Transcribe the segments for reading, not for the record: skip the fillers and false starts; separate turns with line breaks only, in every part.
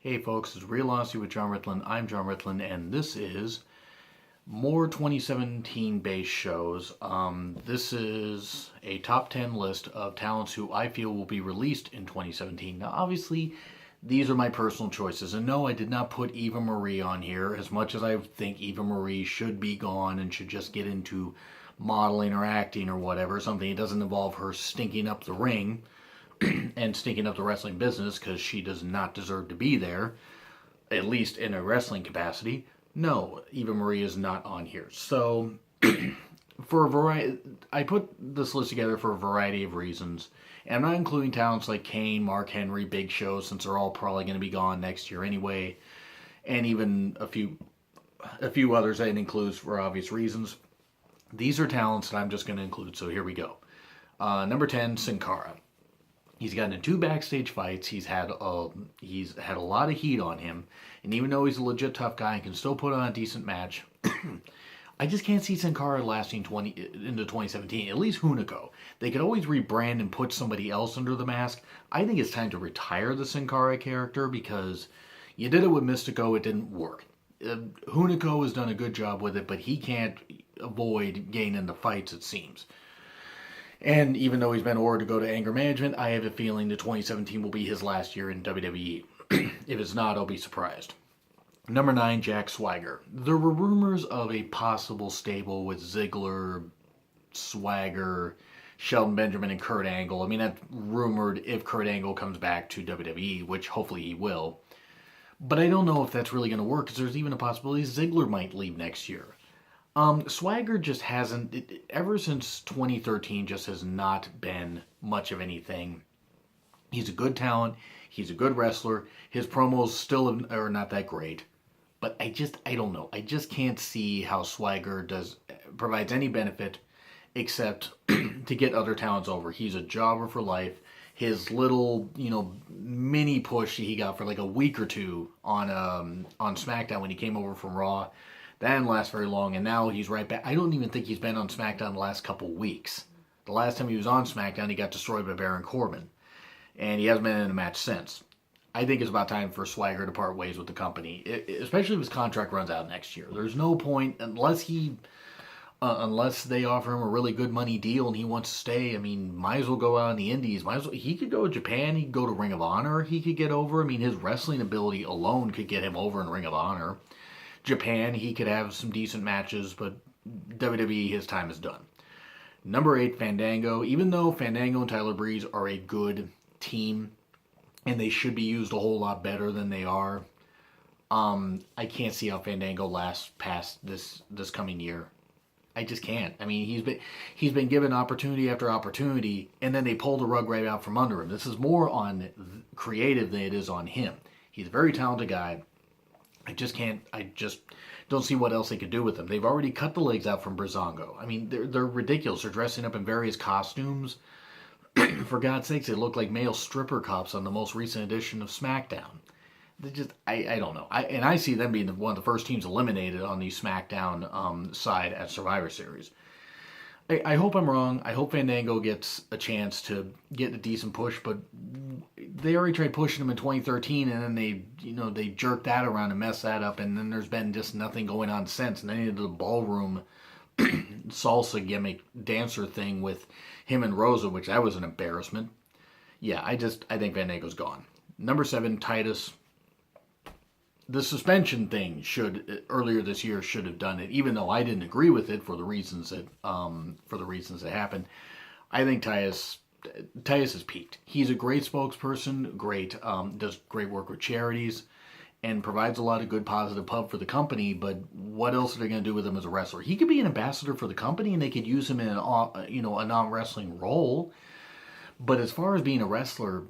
Hey folks, it's Real Honesty with John Ritlin. I'm John Ritlin, and this is more 2017 based shows. This is a top 10 list of talents who I feel will be released in 2017. Now, obviously, these are my personal choices, and no, I did not put Eva Marie on here, as much as I think Eva Marie should be gone and should just get into modeling or acting or whatever, something that doesn't involve her stinking up the ring and stinking up the wrestling business, because she does not deserve to be there, at least in a wrestling capacity. No, Eva Marie is not on here. So, for a variety, I put this list together for a variety of reasons. And I'm not including talents like Kane, Mark Henry, Big Show, since they're all probably going to be gone next year anyway, and even a few others I didn't include for obvious reasons. These are talents that I'm just going to include. So here we go. Number 10, Sin Cara. He's gotten in 2 backstage fights. He's had a lot of heat on him, and even though he's a legit tough guy and can still put on a decent match, I just can't see Sin Cara lasting into 2017. At least Hunico. They could always rebrand and put somebody else under the mask. I think it's time to retire the Sin Cara character, because you did it with Mystico, it didn't work. Hunico has done a good job with it, but he can't avoid getting into fights, it seems. And even though he's been ordered to go to anger management, I have a feeling that 2017 will be his last year in WWE. If it's not, I'll be surprised. Number 9, Jack Swagger. There were rumors of a possible stable with Ziggler, Swagger, Shelton Benjamin, and Kurt Angle. I mean, that's rumored if Kurt Angle comes back to WWE, which hopefully he will. But I don't know if that's really going to work, because there's even a possibility Ziggler might leave next year. Swagger just hasn't, ever since 2013, just has not been much of anything. He's a good talent. He's a good wrestler. His promos still are not that great. But I don't know. I just can't see how Swagger provides any benefit except to get other talents over. He's a jobber for life. His little, mini push he got for like a week or two on SmackDown when he came over from Raw, that didn't last very long, and now he's right back. I don't even think he's been on SmackDown the last couple weeks. The last time he was on SmackDown, he got destroyed by Baron Corbin, and he hasn't been in a match since. I think it's about time for Swagger to part ways with the company, especially if his contract runs out next year. There's no point, unless they offer him a really good money deal and he wants to stay. I mean, might as well go out in the Indies. He could go to Japan. He could go to Ring of Honor. He could get over. I mean, his wrestling ability alone could get him over in Ring of Honor. Japan, he could have some decent matches, but WWE, his time is done. Number 8, Fandango. Even though Fandango and Tyler Breeze are a good team, and they should be used a whole lot better than they are, I can't see how Fandango lasts past this coming year. I just can't. I mean, he's been given opportunity after opportunity, and then they pull the rug right out from under him. This is more on creative than it is on him. He's a very talented guy. I just don't see what else they could do with them. They've already cut the legs out from Breezango. I mean, they're ridiculous. They're dressing up in various costumes. For God's sakes, they look like male stripper cops on the most recent edition of SmackDown. I don't know. I see them being one of the first teams eliminated on the SmackDown side at Survivor Series. I hope I'm wrong. I hope Fandango gets a chance to get a decent push, but they already tried pushing him in 2013, and then they jerked that around and messed that up, and then there's been just nothing going on since. And then he did the ballroom salsa gimmick dancer thing with him and Rosa, which that was an embarrassment. Yeah, I think Fandango's gone. Number 7, Titus. The suspension thing earlier this year should have done it, even though I didn't agree with it for the reasons that happened. I think Titus has peaked. He's a great spokesperson, does great work with charities, and provides a lot of good positive pub for the company. But what else are they going to do with him as a wrestler? He could be an ambassador for the company, and they could use him in a non-wrestling role. But as far as being a wrestler,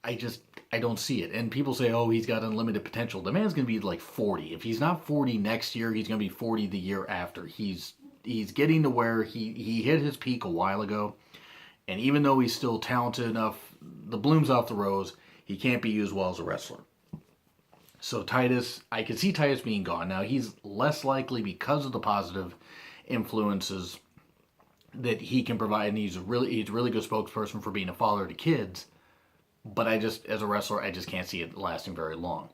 I don't see it. And people say, oh, he's got unlimited potential. The man's going to be like 40. If he's not 40 next year, he's going to be 40 the year after. He's getting to where he hit his peak a while ago. And even though he's still talented enough, the bloom's off the rose, he can't be used well as a wrestler. So Titus, I could see Titus being gone. Now, he's less likely because of the positive influences that he can provide. And he's a really good spokesperson for being a father to kids. But as a wrestler, I just can't see it lasting very long.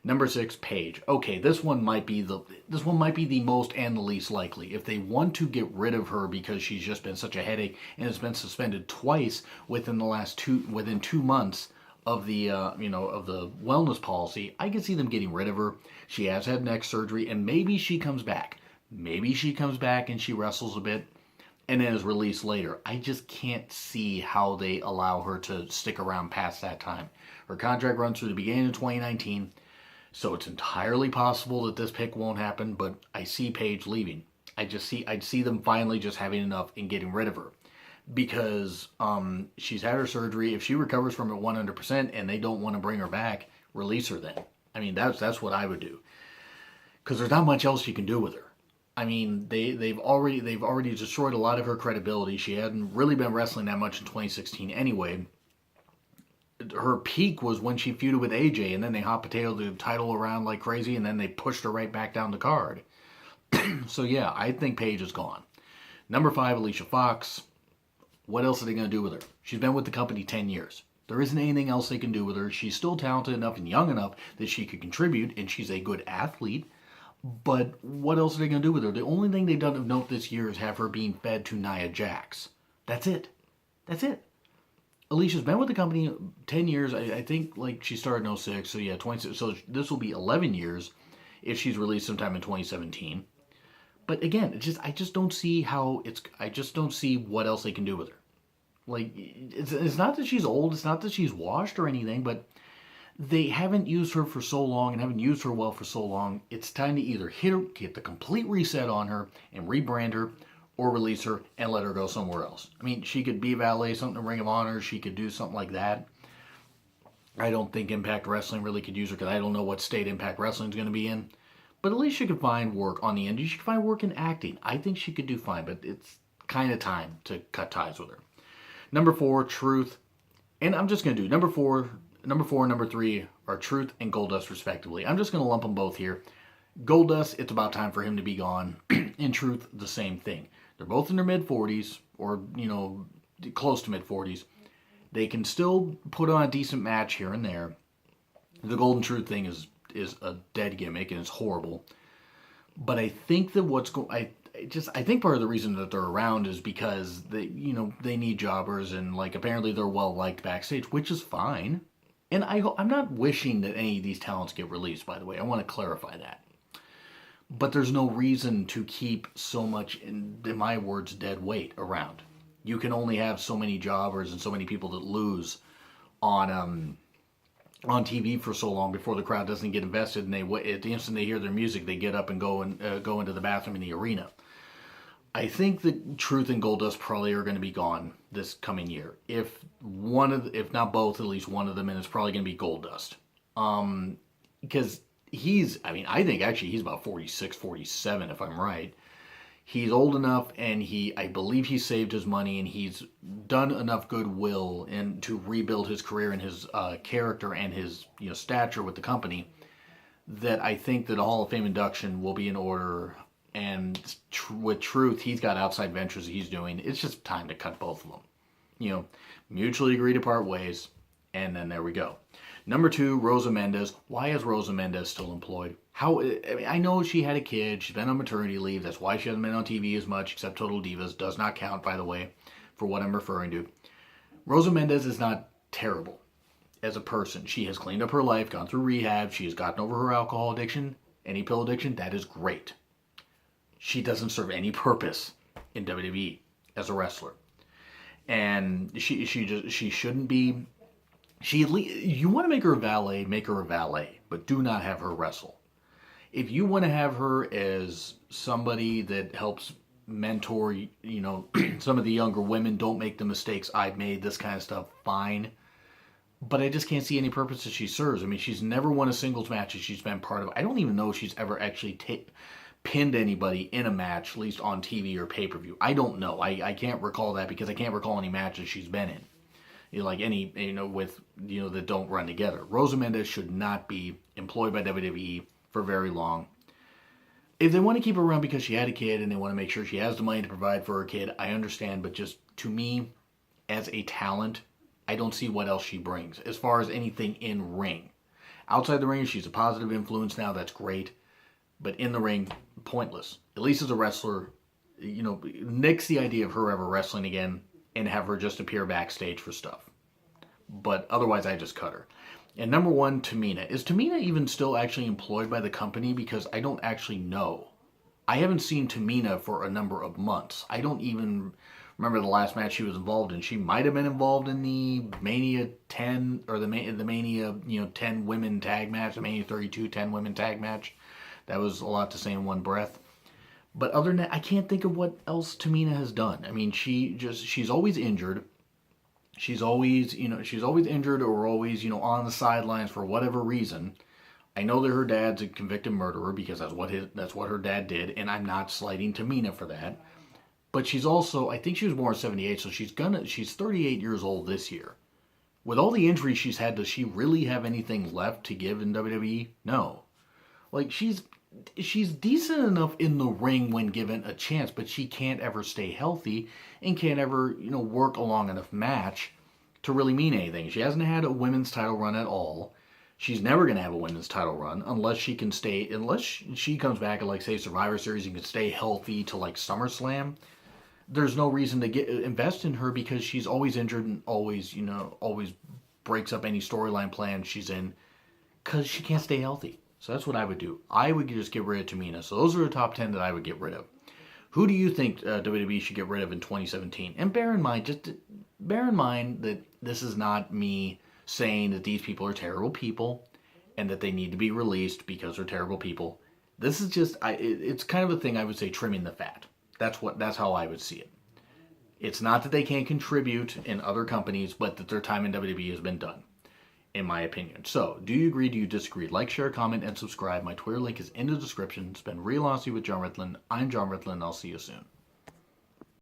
Number 6, Paige. Okay, this one might be the most and the least likely. If they want to get rid of her because she's just been such a headache and has been suspended twice within 2 months of the of the wellness policy, I can see them getting rid of her. She has had neck surgery, and maybe she comes back. Maybe she comes back and she wrestles a bit and then is released later. I just can't see how they allow her to stick around past that time. Her contract runs through the beginning of 2019. So it's entirely possible that this pick won't happen, but I see Paige leaving. I'd see them finally just having enough and getting rid of her. Because she's had her surgery. If she recovers from it 100% and they don't want to bring her back, release her then. I mean, that's what I would do. Because there's not much else you can do with her. I mean, they've already destroyed a lot of her credibility. She hadn't really been wrestling that much in 2016 anyway. Her peak was when she feuded with AJ, and then they hot potatoed the title around like crazy, and then they pushed her right back down the card. So yeah, I think Paige is gone. Number 5, Alicia Fox. What else are they going to do with her? She's been with the company 10 years. There isn't anything else they can do with her. She's still talented enough and young enough that she could contribute, and she's a good athlete. But what else are they going to do with her? The only thing they've done of note this year is have her being fed to Nia Jax. That's it. That's it. Alicia's been with the company 10 years. I think like she started in 06, so yeah, 26. So this will be 11 years if she's released sometime in 2017. But again, I just don't see I just don't see what else they can do with her. Like, it's not that she's old, it's not that she's washed or anything, but they haven't used her for so long and haven't used her well for so long. It's time to either get the complete reset on her and rebrand her, or release her and let her go somewhere else. I mean, she could be valet, something in Ring of Honor. She could do something like that. I don't think Impact Wrestling really could use her because I don't know what state Impact Wrestling is going to be in. But at least she could find work on the end. She could find work in acting. I think she could do fine, but it's kind of time to cut ties with her. Number 4, Truth. And I'm just going to do number 4 and number 3 are Truth and Goldust respectively. I'm just going to lump them both here. Goldust, it's about time for him to be gone. In Truth, the same thing. They're both in their mid-40s, or, close to mid-40s. They can still put on a decent match here and there. The Golden Truth thing is a dead gimmick, and it's horrible. But I think that I think part of the reason that they're around is because they need jobbers, and like apparently they're well liked backstage, which is fine. And I'm not wishing that any of these talents get released, by the way. I want to clarify that. But there's no reason to keep so much, in my words, dead weight around. You can only have so many jobbers and so many people that lose on TV for so long before the crowd doesn't get invested, and at the instant they hear their music, they get up and go into the bathroom in the arena. I think that Truth and Goldust probably are going to be gone this coming year. If not both, at least one of them, and it's probably going to be Goldust. Because I think actually he's about 46, 47, if I'm right. He's old enough, and I believe he saved his money, and he's done enough goodwill and to rebuild his career and his character and his stature with the company, that I think that a Hall of Fame induction will be in order. And with Truth, he's got outside ventures he's doing. It's just time to cut both of them. Mutually agree to part ways, and then there we go. Number 2, Rosa Mendes. Why is Rosa Mendes still employed? I know she had a kid. She's been on maternity leave. That's why she hasn't been on TV as much, except Total Divas. Does not count, by the way, for what I'm referring to. Rosa Mendes is not terrible as a person. She has cleaned up her life, gone through rehab. She has gotten over her alcohol addiction, any pill addiction. That is great. She doesn't serve any purpose in WWE as a wrestler. And she shouldn't be... You want to make her a valet, but do not have her wrestle. If you want to have her as somebody that helps mentor, some of the younger women, don't make the mistakes I've made, this kind of stuff, fine. But I just can't see any purpose that she serves. I mean, she's never won a singles match that she's been part of. I don't even know if she's ever actually pinned anybody in a match, at least on TV or pay-per-view. I don't know. I can't recall that because I can't recall any matches she's been in. That don't run together. Rosa Mendes should not be employed by WWE for very long. If they want to keep her around because she had a kid and they want to make sure she has the money to provide for her kid, I understand. But just to me, as a talent, I don't see what else she brings as far as anything in ring. Outside the ring, she's a positive influence now. That's great. But in the ring, pointless. At least as a wrestler, nix the idea of her ever wrestling again and have her just appear backstage for stuff. But otherwise, I just cut her. And number one, Tamina. Is Tamina even still actually employed by the company? Because I don't actually know. I haven't seen Tamina for a number of months. I don't even remember the last match she was involved in. She might have been involved in the Mania 10 or the Mania 10 women tag match, the Mania 32 10 women tag match. That was a lot to say in one breath. But other than that, I can't think of what else Tamina has done. I mean, she's always injured. She's always injured or always, on the sidelines for whatever reason. I know that her dad's a convicted murderer because that's what her dad did, and I'm not slighting Tamina for that. But she's also, I think she was born in 78, so she's 38 years old this year. With all the injuries she's had, does she really have anything left to give in WWE? No. Like, she's decent enough in the ring when given a chance, but she can't ever stay healthy and can't ever, work a long enough match to really mean anything. She hasn't had a women's title run at all. She's never going to have a women's title run unless she comes back at, like, say, Survivor Series and can stay healthy to, like, SummerSlam. There's no reason to invest in her because she's always injured and always breaks up any storyline plan she's in because she can't stay healthy. So that's what I would do. I would just get rid of Tamina. So those are the top 10 that I would get rid of. Who do you think WWE should get rid of in 2017? And bear in mind that this is not me saying that these people are terrible people and that they need to be released because they're terrible people. This is just, it's kind of a thing I would say trimming the fat. That's how I would see it. It's not that they can't contribute in other companies, but that their time in WWE has been done, in my opinion. So, do you agree? Do you disagree? Like, share, comment, and subscribe. My Twitter link is in the description. It's been Real Honesty with John Ritlin. I'm John Ritlin, and I'll see you soon.